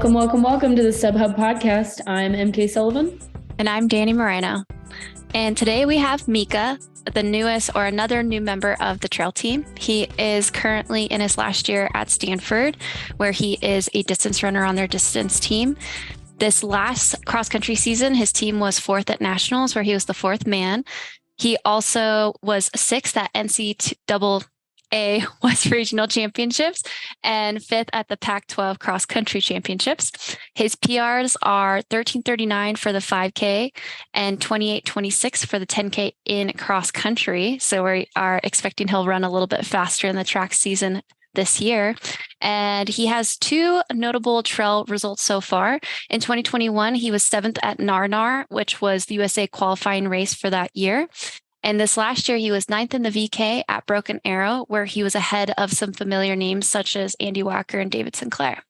Welcome to the SubHub podcast. I'm MK Sullivan. And I'm Danny Moreno. And today we have Meika, the newest or another new member of the trail team. He is currently in his last year at Stanford, where he is a distance runner on their distance team. This last cross-country season, his team was fourth at nationals, where he was the fourth man. He also was sixth at NCAA West Regional Championships and fifth at the Pac-12 Cross Country Championships. His PRs are 13:39 for the 5K and 28:26 for the 10K in cross country. So we are expecting he'll run a little bit faster in the track season this year. And he has two notable trail results so far. In 2021, he was seventh at Narnar, which was the USA qualifying race for that year. And this last year, he was ninth in the VK at Broken Arrow, where he was ahead of some familiar names such as Andy Wacker and David Sinclair.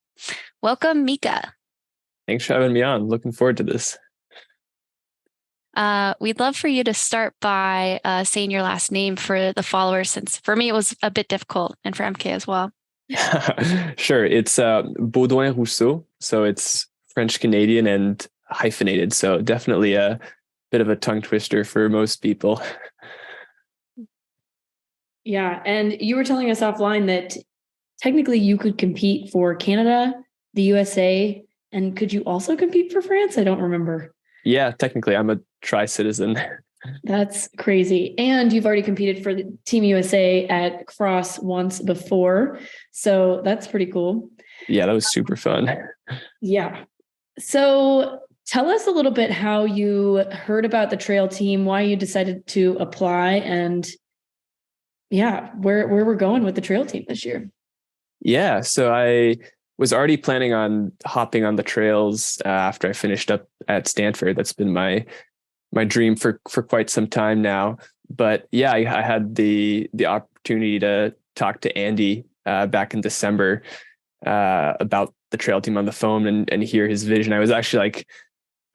Welcome, Meika. Thanks for having me on. Looking forward to this. We'd love for you to start by saying your last name for the followers, since for me it was a bit difficult and for MK as well. Sure. It's Beaudoin-Rousseau. So it's French Canadian and hyphenated. So definitely a bit of a tongue twister for most people. Yeah. And you were telling us offline that technically you could compete for Canada, the USA, and could you also compete for France? I don't remember. Yeah, technically I'm a tri-citizen. That's crazy. And you've already competed for the Team USA at Cross once before. So that's pretty cool. Yeah, that was super fun. Yeah. So tell us a little bit how you heard about the trail team, why you decided to apply, and where we're going with the trail team this year. Yeah, so I was already planning on hopping on the trails after I finished up at Stanford. That's been my dream for quite some time now. But yeah, I had the opportunity to talk to Andy back in December about the trail team on the phone and hear his vision. I was actually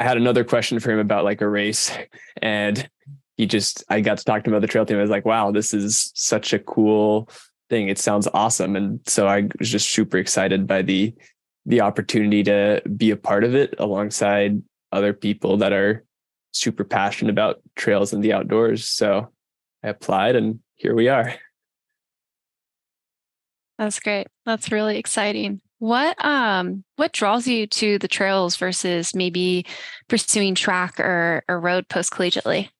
I had another question for him about a race, and I got to talk to him about the trail team. I was like, wow, this is such a cool thing. It sounds awesome. And so I was just super excited by the opportunity to be a part of it alongside other people that are super passionate about trails and the outdoors. So I applied and here we are. That's great. That's really exciting. What draws you to the trails versus maybe pursuing track or road post-collegiately?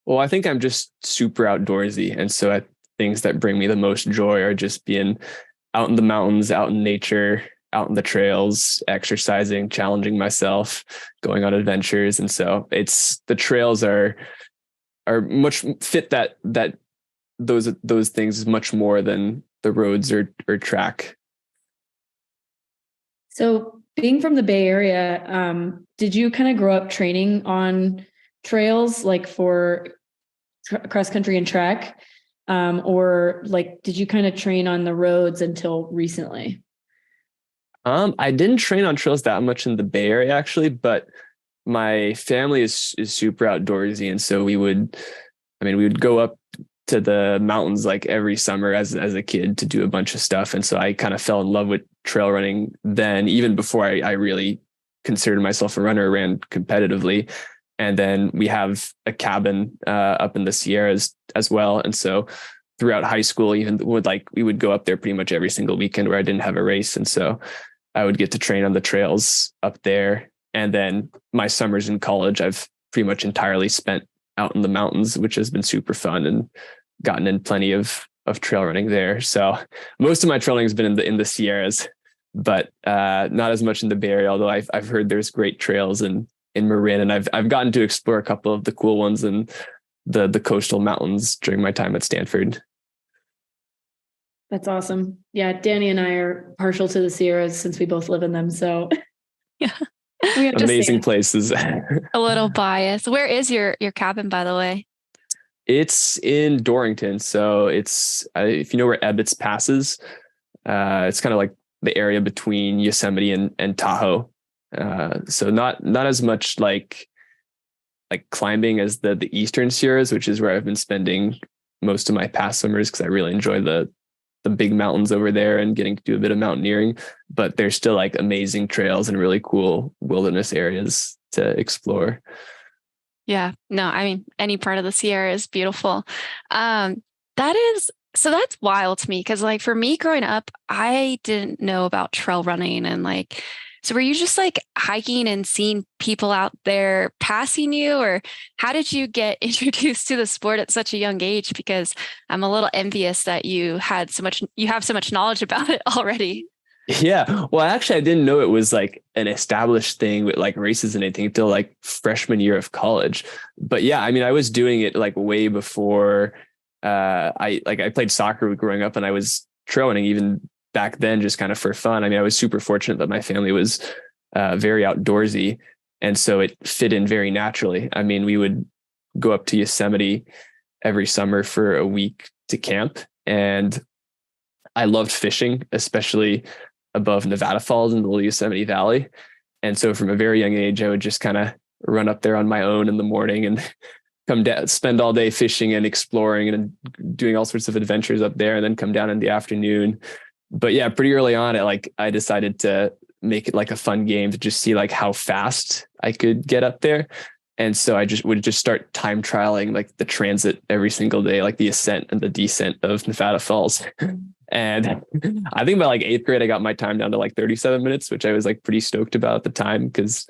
Well, I think I'm just super outdoorsy. And so things that bring me the most joy are just being out in the mountains, out in nature, out in the trails, exercising, challenging myself, going on adventures. And so the trails are much fit that those things much more than the roads or track. So being from the Bay Area, did you kind of grow up training on trails for cross country and track? Or did you kind of train on the roads until recently? I didn't train on trails that much in the Bay Area actually, but my family is super outdoorsy. And so we would go up to the mountains every summer as a kid to do a bunch of stuff. And so I kind of fell in love with trail running then, even before I really considered myself a runner, ran competitively. And then we have a cabin up in the Sierras as well. And so throughout high school, we would go up there pretty much every single weekend where I didn't have a race. And so I would get to train on the trails up there. And then my summers in college, I've pretty much entirely spent out in the mountains, which has been super fun and gotten in plenty of trail running there. So most of my trail running has been in the Sierras, but not as much in the Bay Area, although I've heard there's great trails in Marin, and I've gotten to explore a couple of the cool ones in the coastal mountains during my time at Stanford. That's awesome. Yeah, Danny and I are partial to the Sierras since we both live in them. So yeah, amazing places. A little biased. Where is your cabin, by the way? It's in Dorrington. So it's if you know where Ebbets Pass is, it's kind of like the area between Yosemite and Tahoe. So not as much like climbing as the Eastern Sierras, which is where I've been spending most of my past summers because I really enjoy the the big mountains over there and getting to do a bit of mountaineering, but there's still like amazing trails and really cool wilderness areas to explore. Yeah, no, I mean, any part of the Sierra is beautiful. That's wild to me because, like, for me growing up, I didn't know about trail running and like, so were you just like hiking and seeing people out there passing you, or how did you get introduced to the sport at such a young age? Because I'm a little envious that you have so much knowledge about it already. Yeah. Well, actually, I didn't know it was like an established thing with like races and anything until like freshman year of college. But yeah, I mean, I was doing it like way before I played soccer growing up, and I was trail running even back then, just kind of for fun. I mean, I was super fortunate that my family was very outdoorsy, and so it fit in very naturally. I mean, we would go up to Yosemite every summer for a week to camp, and I loved fishing, especially above Nevada Falls in the Little Yosemite Valley. And so from a very young age, I would just kind of run up there on my own in the morning and come down, spend all day fishing and exploring and doing all sorts of adventures up there, and then come down in the afternoon. But yeah, pretty early on, I decided to make it like a fun game to just see like how fast I could get up there. And so I would start time trialing like the transit every single day, like the ascent and the descent of Nevada Falls. And I think by like 8th grade, I got my time down to like 37 minutes, which I was like pretty stoked about at the time because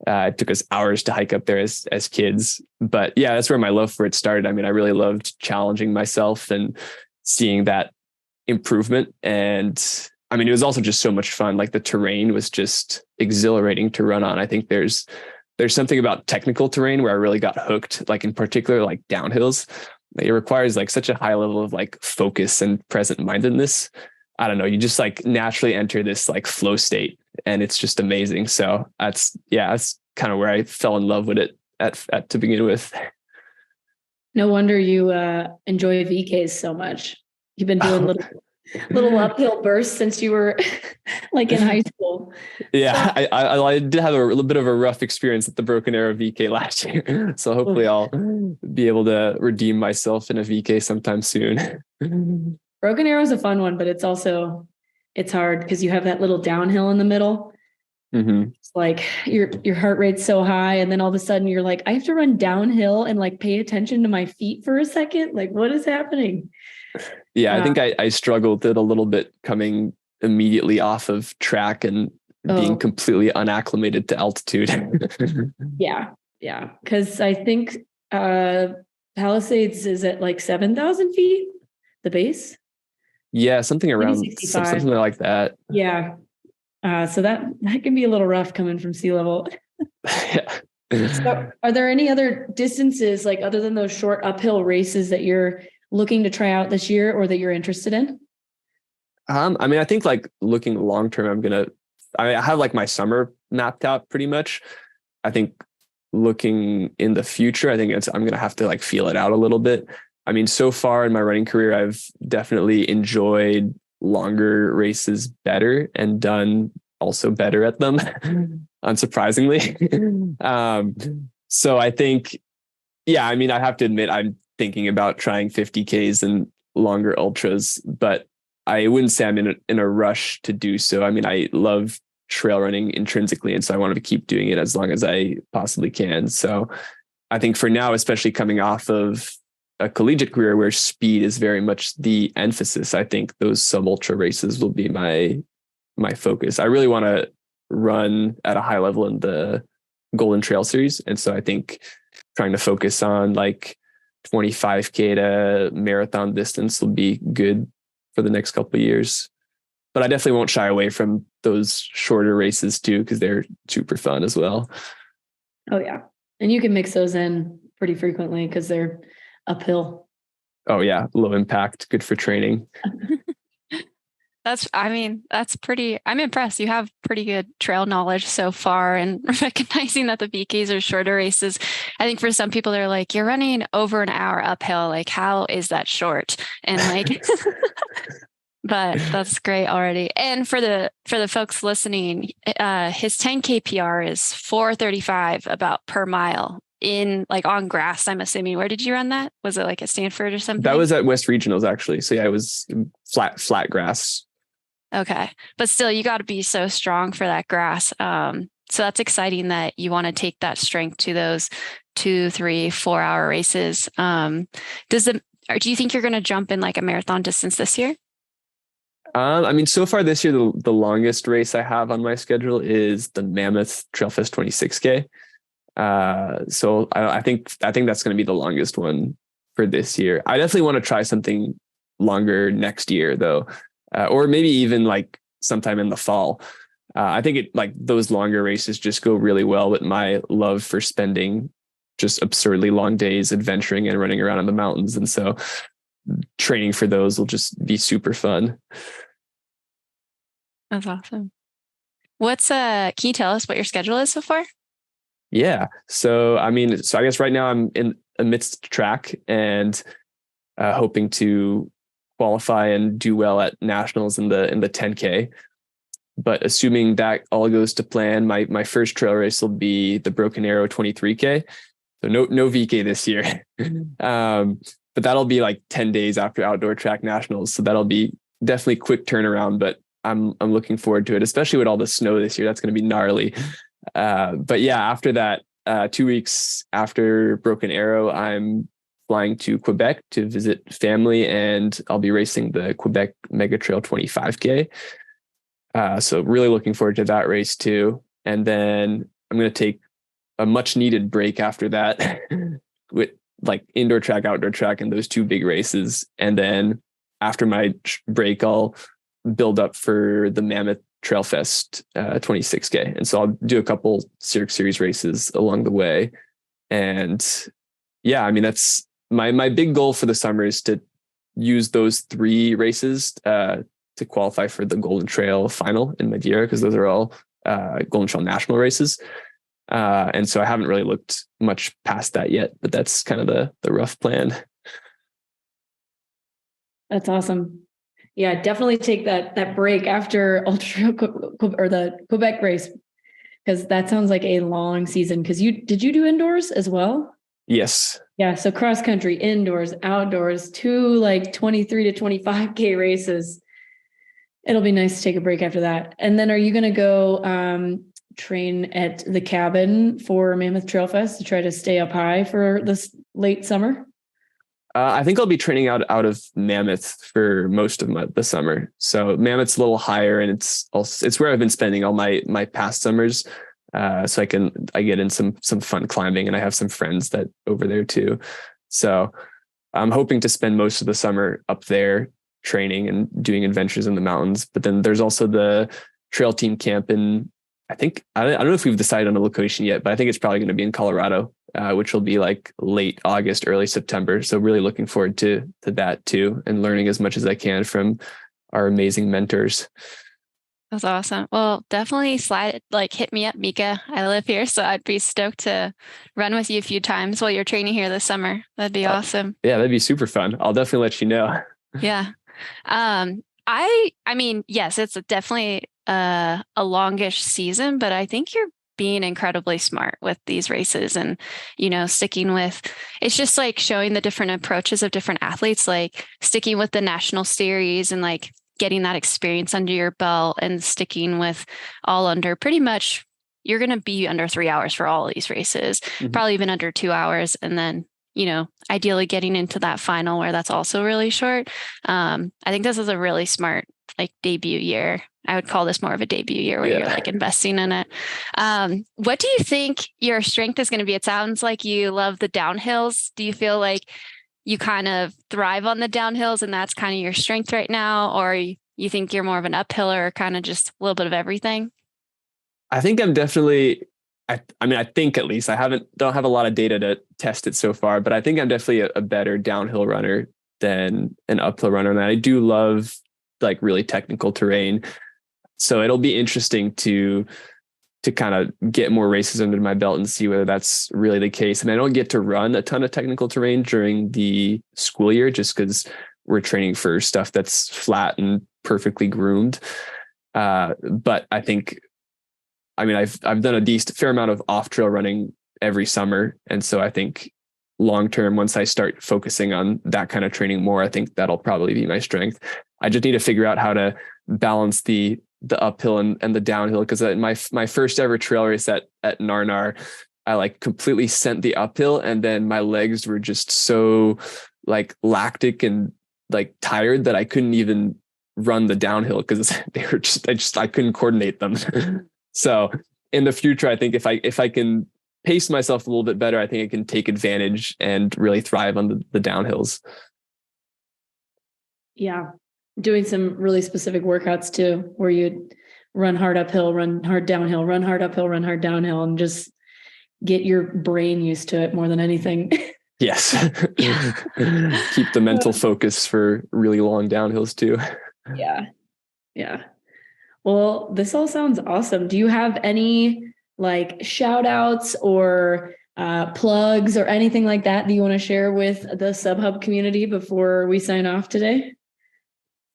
it took us hours to hike up there as kids. But yeah, that's where my love for it started. I mean, I really loved challenging myself and seeing that improvement. And I mean, it was also just so much fun. Like the terrain was just exhilarating to run on. I think there's something about technical terrain where I really got hooked, like in particular, like downhills. It requires like such a high level of like focus and present mindedness. I don't know. You just like naturally enter this like flow state, and it's just amazing. So that's kind of where I fell in love with it at to begin with. No wonder you enjoy VKs so much. You've been doing little uphill bursts since you were like in high school. Yeah, I did have a little bit of a rough experience at the Broken Arrow VK last year. So hopefully I'll be able to redeem myself in a VK sometime soon. Broken Arrow is a fun one, but it's hard because you have that little downhill in the middle. Mm-hmm. It's like your heart rate's so high, and then all of a sudden you're like, I have to run downhill and like pay attention to my feet for a second. Like, what is happening? Yeah, I think I struggled with it a little bit coming immediately off of track and being completely unacclimated to altitude. Yeah. Because I think Palisades is at like 7,000 feet, the base. Yeah, something around something like that. Yeah. So that can be a little rough coming from sea level. Yeah. So are there any other distances, like other than those short uphill races, that you're looking to try out this year or that you're interested in? I mean, I think like looking long term, I have like my summer mapped out pretty much. I think looking in the future, I'm going to have to like feel it out a little bit. I mean, so far in my running career, I've definitely enjoyed longer races better and done also better at them, unsurprisingly. So I think, yeah, I mean, I have to admit, I'm thinking about trying 50Ks and longer ultras, but I wouldn't say I'm in a rush to do so. I mean, I love trail running intrinsically, and so I want to keep doing it as long as I possibly can. So I think for now, especially coming off of a collegiate career where speed is very much the emphasis, I think those sub ultra races will be my focus. I really want to run at a high level in the Golden Trail Series. And so I think trying to focus on like 25K to marathon distance will be good for the next couple of years. But I definitely won't shy away from those shorter races too, because they're super fun as well. Oh yeah. And you can mix those in pretty frequently because they're uphill. Oh yeah. Low impact, good for training. I'm impressed. You have pretty good trail knowledge so far, and recognizing that the VKs are shorter races. I think for some people, they're like, you're running over an hour uphill. Like, how is that short? And like, but that's great already. And for the folks listening, his 10K PR is 4:35 about per mile. in like on grass, I'm assuming. Where did you run that? Was it like at Stanford or something? That was at West Regionals, actually. So yeah, it was flat grass. Okay. But still, you got to be so strong for that grass. So that's exciting that you want to take that strength to those 2, 3, 4 hour races. Or do you think you're going to jump in like a marathon distance this year? I mean, so far this year, the longest race I have on my schedule is the Mammoth Trailfest 26K. So I think that's going to be the longest one for this year. I definitely want to try something longer next year though, or maybe even like sometime in the fall. I think those longer races just go really well with my love for spending just absurdly long days adventuring and running around in the mountains. And so training for those will just be super fun. That's awesome. Can you tell us what your schedule is so far? Yeah. So, I guess right now I'm in amidst track and hoping to qualify and do well at nationals in the 10K. But assuming that all goes to plan, my first trail race will be the Broken Arrow 23K. So no VK this year. But that'll be like 10 days after Outdoor Track Nationals. So that'll be definitely quick turnaround, but I'm looking forward to it, especially with all the snow this year. That's going to be gnarly. But yeah, after that, 2 weeks after Broken Arrow, I'm flying to Quebec to visit family, and I'll be racing the Quebec Mega Trail 25K. So really looking forward to that race too. And then I'm going to take a much needed break after that with like indoor track, outdoor track, and those 2 big races. And then after my break, I'll build up for the Mammoth Trailfest 26K. And so I'll do a couple Cirque Series races along the way. And yeah, I mean, that's my big goal for the summer is to use those 3 races to qualify for the Golden Trail final in Madeira, because those are all Golden Trail national races. And so I haven't really looked much past that yet, but that's kind of the rough plan. That's awesome. Yeah, definitely take that break after Ultra or the Quebec race, because that sounds like a long season. Because did you do indoors as well? Yes. Yeah. So cross country, indoors, outdoors, 2 like 23 to 25K races. It'll be nice to take a break after that. And then are you going to go train at the cabin for Mammoth Trail Fest to try to stay up high for this late summer? I think I'll be training out of Mammoth for most of the summer. So Mammoth's a little higher, and it's where I've been spending all my past summers. So I get in some fun climbing, and I have some friends that over there too. So I'm hoping to spend most of the summer up there training and doing adventures in the mountains. But then there's also the trail team camp in, I don't know if we've decided on a location yet, but I think it's probably going to be in Colorado, which will be like late August, early September. So really looking forward to that too, and learning as much as I can from our amazing mentors. That's awesome. Well, definitely hit me up, Meika. I live here, so I'd be stoked to run with you a few times while you're training here this summer. That'd be awesome. Yeah, that'd be super fun. I'll definitely let you know. Yeah. I mean, yes, it's definitely a longish season, but I think you're being incredibly smart with these races and, sticking with, it's just like showing the different approaches of different athletes, like sticking with the national series and like getting that experience under your belt and sticking with all under pretty much, you're going to be under 3 hours for all of these races, probably even under 2 hours. And then, ideally getting into that final where that's also really short. I think this is a really smart, like debut year. I would call this more of a debut year where you're like investing in it. What do you think your strength is going to be? It sounds like you love the downhills. Do you feel like you kind of thrive on the downhills and that's kind of your strength right now? Or you think you're more of an uphiller or kind of just a little bit of everything? I think I'm definitely, I think at least don't have a lot of data to test it so far, but I think I'm definitely a better downhill runner than an uphill runner. And I do love like really technical terrain. So it'll be interesting to kind of get more races under my belt and see whether that's really the case. And I don't get to run a ton of technical terrain during the school year just because we're training for stuff that's flat and perfectly groomed. But I think, I've done a fair amount of off trail running every summer. And so I think long term, once I start focusing on that kind of training more, I think that'll probably be my strength. I just need to figure out how to balance the uphill and the downhill, because my first ever trail race at Narnar, I like completely sent the uphill, and then my legs were just so like lactic and like tired that I couldn't even run the downhill because they were I couldn't coordinate them. So in the future, I think if I can pace myself a little bit better, I think I can take advantage and really thrive on the downhills. Yeah. Doing some really specific workouts too, where you run hard uphill, run hard downhill, run hard uphill, run hard downhill, and just get your brain used to it more than anything. Yes. Keep the mental focus for really long downhills too. Yeah. Yeah. Well, this all sounds awesome. Do you have any like shout outs or plugs or anything like that you want to share with the SubHub community before we sign off today?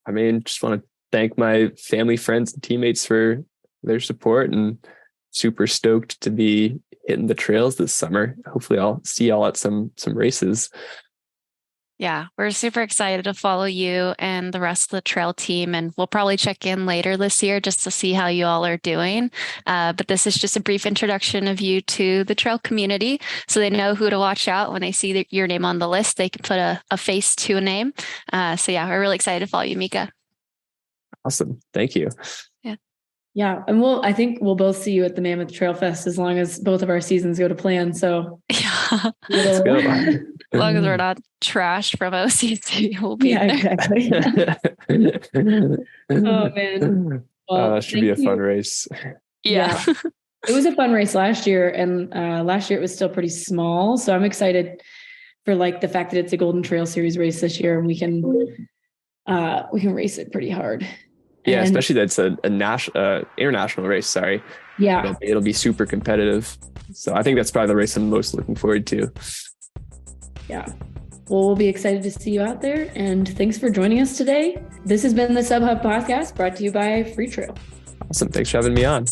I mean, just want to thank my family, friends, and teammates for their support, and super stoked to be hitting the trails this summer. Hopefully I'll see y'all at some races. Yeah, we're super excited to follow you and the rest of the trail team. And we'll probably check in later this year just to see how you all are doing. But this is just a brief introduction of you to the trail community, so they know who to watch out when they see your name on the list. They can put a face to a name. So yeah, we're really excited to follow you, Meika. Awesome. Thank you. Yeah. And I think we'll both see you at the Mammoth Trail Fest as long as both of our seasons go to plan. So yeah, let's go. As long as we're not trashed from OCC, we'll be there. Exactly. Oh man. Well, that should be a fun race. Yeah. It was a fun race last year, and last year it was still pretty small. So I'm excited for like the fact that it's a Golden Trail Series race this year, and we can race it pretty hard. Yeah, especially that's a international race. Sorry. Yeah, it'll be super competitive. So I think that's probably the race I'm most looking forward to. Yeah. Well, we'll be excited to see you out there. And thanks for joining us today. This has been the SubHub podcast brought to you by Free Trail. Awesome. Thanks for having me on.